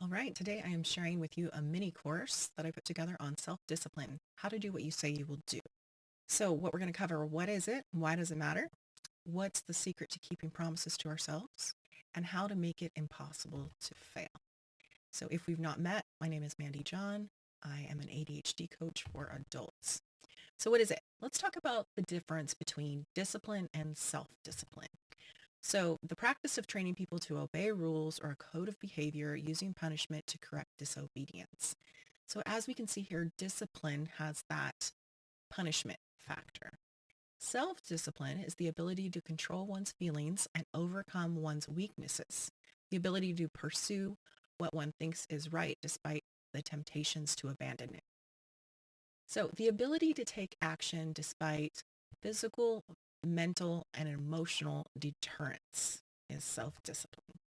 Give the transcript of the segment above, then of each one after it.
All right, today I am sharing with you a mini course that I put together on self-discipline, how to do what you say you will do. So what we're going to cover, what is it? Why does it matter? What's the secret to keeping promises to ourselves? And how to make it impossible to fail. So if we've not met, my name is Mandy John. I am an ADHD coach for adults. So what is it? Let's talk about the difference between discipline and self-discipline. So, the practice of training people to obey rules or a code of behavior using punishment to correct disobedience. So, as we can see here, discipline has that punishment factor. Self-discipline is the ability to control one's feelings and overcome one's weaknesses, the ability to pursue what one thinks is right despite the temptations to abandon it. So, the ability to take action despite physical, mental, and emotional deterrence is self-discipline.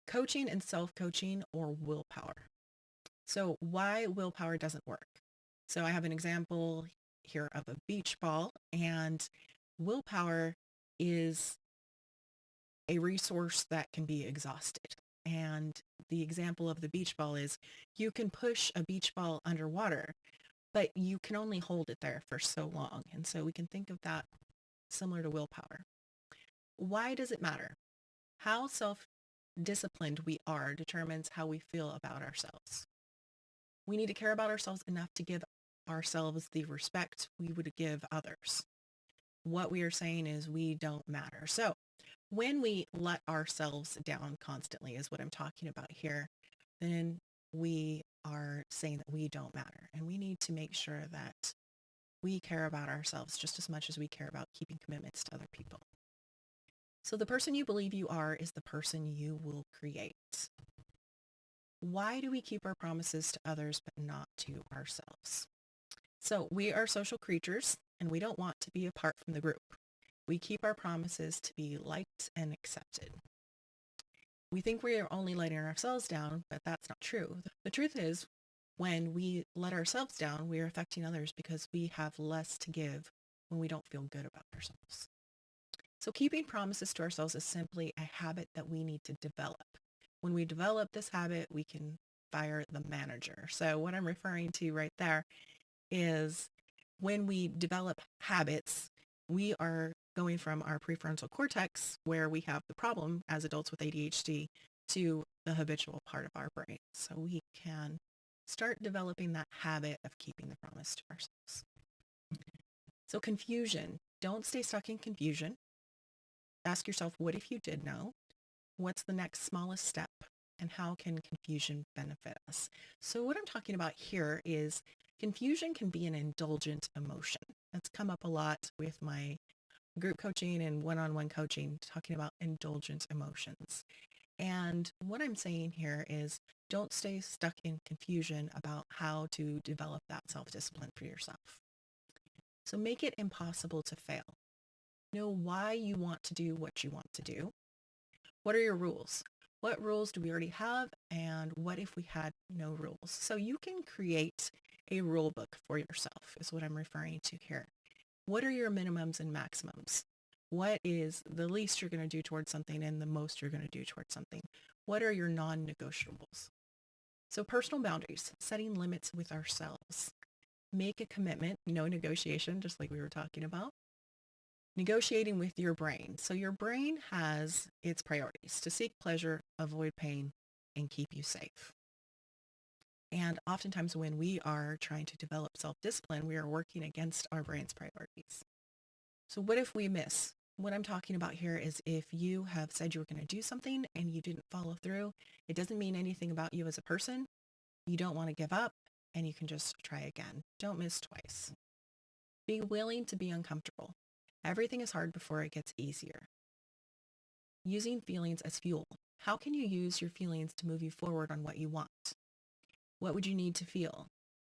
Coaching and self-coaching or willpower. So, why willpower doesn't work. So, I have an example here of a beach ball, and willpower is a resource that can be exhausted. And the example of the beach ball is you can push a beach ball underwater, but you can only hold it there for so long. And so we can think of that similar to willpower. Why does it matter? How self-disciplined we are determines how we feel about ourselves. We need to care about ourselves enough to give ourselves the respect we would give others. What we are saying is we don't matter. So when we let ourselves down constantly is what I'm talking about here, then we are saying that we don't matter. And we need to make sure that we care about ourselves just as much as we care about keeping commitments to other people. So the person you believe you are is the person you will create. Why do we keep our promises to others but not to ourselves? So we are social creatures and we don't want to be apart from the group. We keep our promises to be liked and accepted. We think we are only letting ourselves down, but that's not true. The truth is, when we let ourselves down, we are affecting others because we have less to give when we don't feel good about ourselves. So keeping promises to ourselves is simply a habit that we need to develop. When we develop this habit, we can fire the manager. So what I'm referring to right there is when we develop habits, we are going from our prefrontal cortex, where we have the problem as adults with ADHD, to the habitual part of our brain. So we can start developing that habit of keeping the promise to ourselves. So confusion. Don't stay stuck in confusion. Ask yourself, what if you did know? What's the next smallest step? And how can confusion benefit us? So what I'm talking about here is confusion can be an indulgent emotion. That's come up a lot with my group coaching and one-on-one coaching, talking about indulgent emotions. And what I'm saying here is don't stay stuck in confusion about how to develop that self-discipline for yourself. So make it impossible to fail. Know why you want to do what you want to do. What are your rules? What rules do we already have? And what if we had no rules? So you can create a rule book for yourself is what I'm referring to here. What are your minimums and maximums? What is the least you're going to do towards something and the most you're going to do towards something? What are your non-negotiables? So personal boundaries, setting limits with ourselves. Make a commitment, no negotiation, just like we were talking about. Negotiating with your brain. So your brain has its priorities: to seek pleasure, avoid pain, and keep you safe. And oftentimes when we are trying to develop self-discipline, we are working against our brain's priorities. So what if we miss? What I'm talking about here is if you have said you were going to do something and you didn't follow through, it doesn't mean anything about you as a person. You don't want to give up and you can just try again. Don't miss twice. Be willing to be uncomfortable. Everything is hard before it gets easier. Using feelings as fuel. How can you use your feelings to move you forward on what you want? What would you need to feel?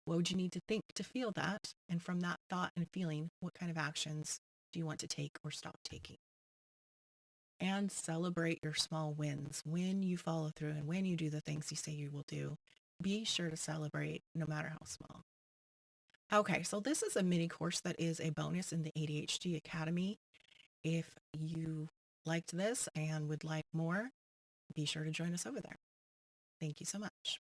What would you need to think to feel that? And from that thought and feeling, what kind of actions do you want to take or stop taking? And celebrate your small wins. When you follow through and when you do the things you say you will do, be sure to celebrate no matter how small. Okay, so this is a mini course that is a bonus in the ADHD Academy. If you liked this and would like more, be sure to join us over there. Thank you so much.